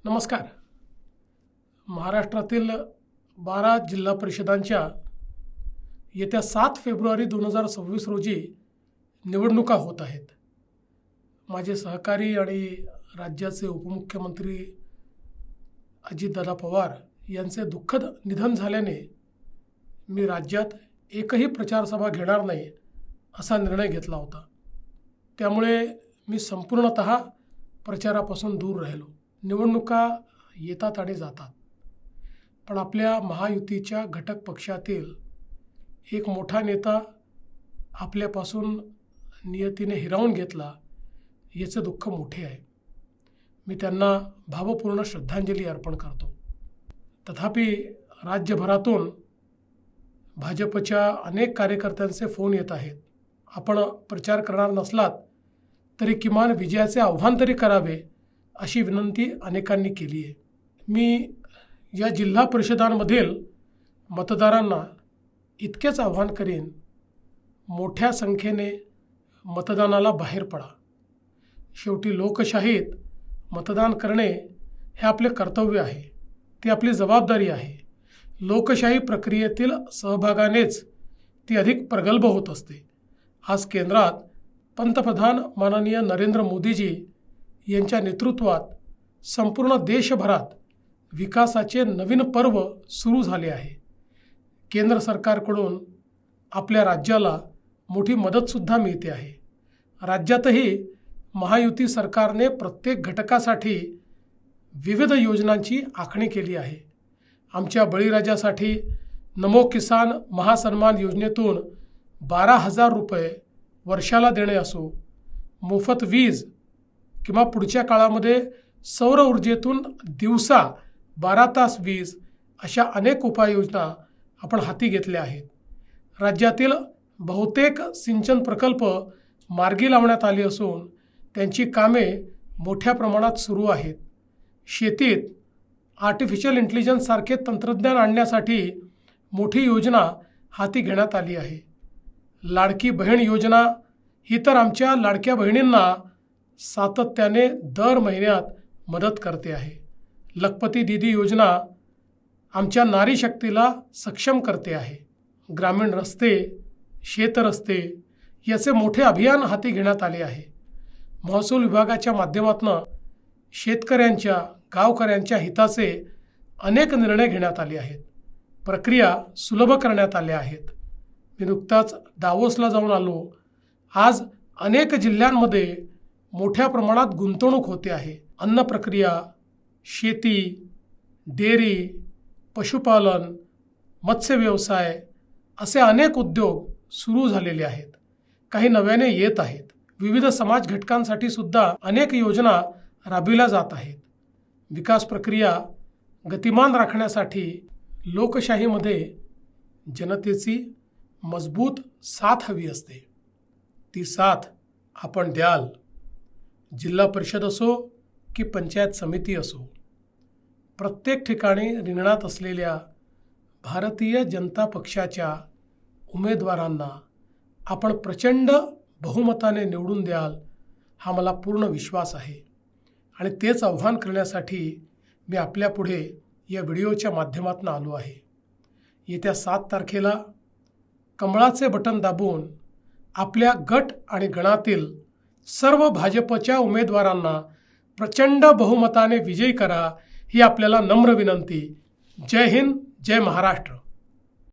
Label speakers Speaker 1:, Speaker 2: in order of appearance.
Speaker 1: नमस्कार. महाराष्ट्रातील 12 जिल्हा परिषदांच्या येत्या 7 फेब्रुवारी 2026 रोजी निवडणुका होत आहेत. माझे सहकारी आणि राज्याचे उपमुख्यमंत्री अजितदादा पवार यांचे दुःखद निधन झाल्याने मी राज्यात एकही प्रचारसभा घेणार नाही असा निर्णय घेतला होता. त्यामुळे मी संपूर्णतः प्रचारापासून दूर राहिलो. निवडणुका येतात आणि जातात, पण आपल्या महायुतीच्या घटक पक्षातील एक मोठा नेता आपल्यापासून नियतीने हिरावून घेतला, याचे दुःख मोठे आहे. मी त्यांना भावपूर्ण श्रद्धांजली अर्पण करतो. तथापि राज्यभरातून भाजपच्या अनेक कार्यकर्त्यांचे फोन येत आहेत. आपण प्रचार करणार नसलात तरी किमान विजयाचे आव्हान तरी करावे अशी विनंती अनेकांनी केली आहे. मी या जिल्हा परिषदांमधील मतदारांना इतकेच आव्हान करीन, मोठ्या संख्येने मतदानाला बाहेर पडा. शेवटी लोकशाहीत मतदान करणे हे आपले कर्तव्य आहे, ती आपली जबाबदारी आहे. लोकशाही प्रक्रियेतील सहभागानेच ती अधिक प्रगल्भ होत असते. आज केंद्रात पंतप्रधान माननीय नरेंद्र मोदीजी यांच्या नेतृत्वात संपूर्ण देशभरात विकासाचे नवीन पर्व सुरू झाले आहे. केंद्र सरकारकडून आपल्या राज्याला मोठी मदतसुद्धा मिळते आहे. राज्यातही महायुती सरकारने प्रत्येक घटकासाठी विविध योजनांची आखणी केली आहे. आमच्या बळीराजासाठी नमो किसान महासन्मान योजनेतून 12,000 रुपये वर्षाला देणे असो, मोफत वीज किंवा पुढच्या काळामध्ये सौर ऊर्जेतून दिवसा 12 तास वीज, अशा अनेक उपाययोजना आपण हाती घेतल्या आहेत. राज्यातील बहुतेक सिंचन प्रकल्प मार्गी लावण्यात आले असून त्यांची कामे मोठ्या प्रमाणात सुरू आहेत. शेतीत आर्टिफिशियल इंटेलिजन्स सारखे तंत्रज्ञान आणण्यासाठी मोठी योजना हाती घेण्यात आली आहे. लाडकी बहीण योजना ही तर आमच्या लाडक्या बहिणींना सातत्याने दर महिन्यात मदत करते आहे. लखपती दीदी योजना आमच्या नारी शक्तीला सक्षम करते आहे. ग्रामीण रस्ते, शेतरस्ते याचे मोठे अभियान हाती घेण्यात आले आहे. महसूल विभागाच्या माध्यमातून शेतकऱ्यांच्या, गावकऱ्यांच्या हिताचे अनेक निर्णय घेण्यात आले आहेत. प्रक्रिया सुलभ करण्यात आल्या आहेत. मी नुकताच दावोसला जाऊन आलो. आज अनेक जिल्ह्यांमध्ये मोठ्या प्रमाणात गुंतवणूक होते आहे. अन्न प्रक्रिया, शेती, डेअरी, पशुपालन, मत्स्य व्यवसाय असे अनेक उद्योग सुरू झालेले आहेत. काही नव्याने येत आहेत. विविध समाज घटकांसाठी सुद्धा अनेक योजना राबविल्या जात आहेत. विकास प्रक्रिया गतिमान राखण्यासाठी लोकशाहीमध्ये जनतेची मजबूत साथ हवी असते. ती साथ आपण द्याल. जिल्हा परिषद असो की पंचायत समिती असो, प्रत्येक ठिकाणी रिंगणात असलेल्या भारतीय जनता पक्षाच्या उमेदवारांना आपण प्रचंड बहुमताने निवडून द्याल हा मला पूर्ण विश्वास आहे. आणि तेच आव्हान करण्यासाठी मी आपल्यापुढे या व्हिडिओच्या माध्यमातून आलो आहे. येत्या 7 तारखेला कमळाचे बटन दाबून आपल्या गट आणि गणातील सर्व भाजपच्या उमेदवारांना प्रचंड बहुमताने विजयी करा, ही आपल्याला नम्र विनंती. जय हिंद, जय महाराष्ट्र.